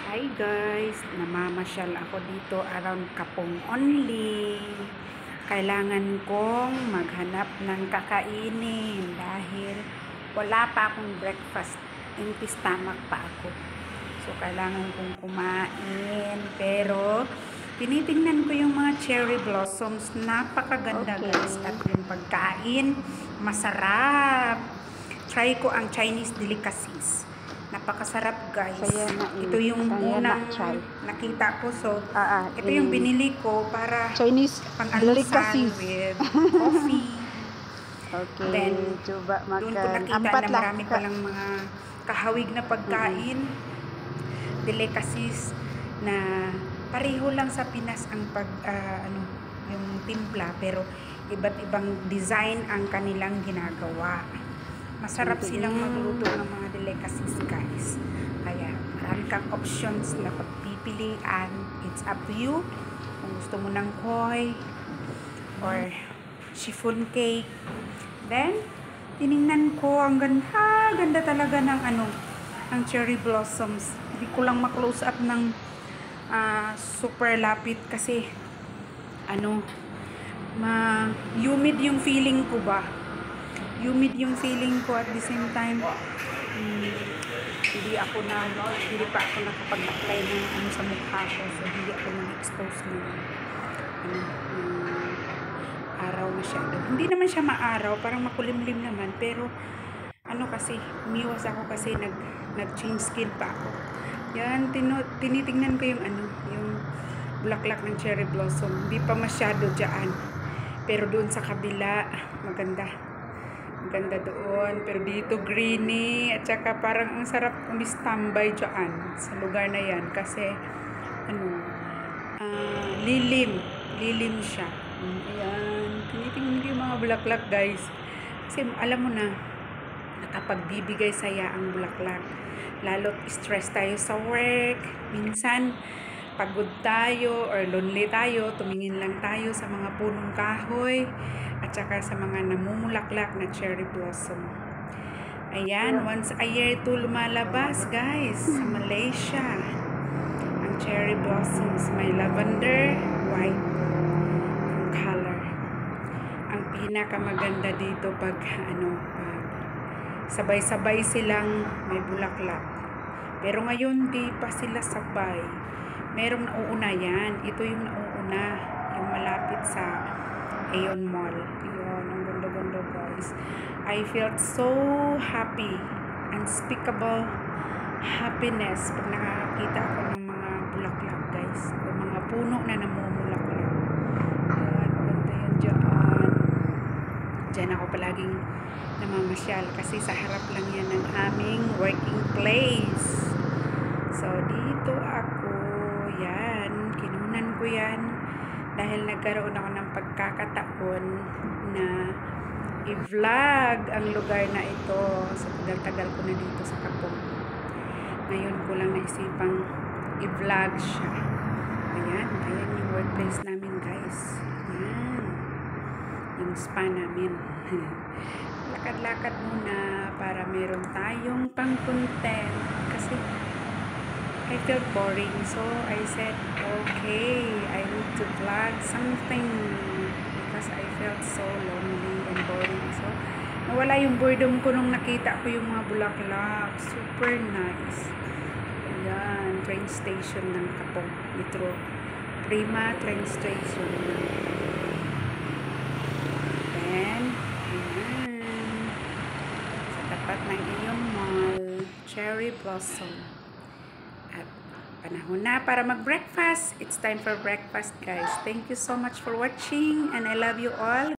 Hi guys, namamasyal ako dito around Kapong only. Kailangan kong maghanap ng kakainin dahil wala pa akong breakfast. Empty stomach pa ako. So kailangan kong kumain. Pero tinitingnan ko yung mga cherry blossoms. Napakaganda guys. At yung pagkain, masarap. Try ko ang Chinese delicacies. Napakasarap guys. Ito yung unang nakita ko. So, ito yung binili ko para Chinese pang-almusal with coffee. Okay, Then, coba doon ko makan. nakita na marami palang mga kahawig na pagkain. Delicacies na pareho lang sa Pinas ang yung timpla. Pero, iba't ibang design ang kanilang ginagawa. Masarap silang magluto ng mga delicacies guys. Kaya marami kang options na pagpipilian. It's up to you. Kung gusto mo ng koi or chiffon cake. Then, tiningnan ko ang ganda. Ganda talaga ng ng cherry blossoms. Hindi ko lang ma-close up ng super lapit kasi humid yung feeling ko ba. Humid yung feeling ko at the same time hindi pa ako nakapag-apply ng sa mukha ko, so hindi ako na-expose ng araw masyado. Hindi naman siya maaraw, parang makulimlim naman, pero kasi umiwas ako kasi nag-change skin pa ako. Yan, tinitingnan ko yung yung bulaklak ng cherry blossom. Hindi pa masyado dyan, pero doon sa kabila maganda doon, pero dito greeny at saka parang ang sarap umistambay dyan sa lugar na yan kasi lilim siya. Ayan, tinitingnan ko yung mga bulaklak guys kasi alam mo na nakapagbibigay saya ang bulaklak, lalo't stress tayo sa work, minsan pagod tayo or lonely tayo, tumingin lang tayo sa mga punong kahoy at saka sa mga namumulaklak na cherry blossom. Ayan, once a year ito lumalabas guys sa Malaysia. Ang cherry blossoms may lavender, white ang color. Ang pinakamaganda dito pag sabay-sabay silang may bulaklak. Pero ngayon di pa sila sabay. Merong nauuna yan. Ito yung nauuna, yung malapit sa Aeon Mall. Yun, ang ganda-ganda guys. I felt so happy, unspeakable happiness pag nakakita ako ng mga bulaklak guys, o mga puno na namumulaklak. Yan, maganda yan dyan. Dyan ako palaging namamasyal kasi sa harap lang yan ng aming working place. So, dito ako, yan, kinunan ko yan dahil nagkaroon ako ng pagkakataon na i-vlog ang lugar na ito. So, tagal-tagal ko na dito sa Kapong. Ngayon ko lang naisipang i-vlog siya. Ayan yung workplace namin guys. Ayan, yung spa namin. Lakad-lakad muna para meron tayong pang-content kasi I felt boring, so I said, okay, I need to vlog something because I felt so lonely and boring. So, nawala yung boredom ko nung nakita ko yung mga bulaklak. Super nice. Ayan, train station ng Kapong Metro. Prima train station. Then, ayan, sa tapat ng Aeon Mall, cherry blossom. At panahon na para mag-breakfast. It's time for breakfast guys. Thank you so much for watching and I love you all.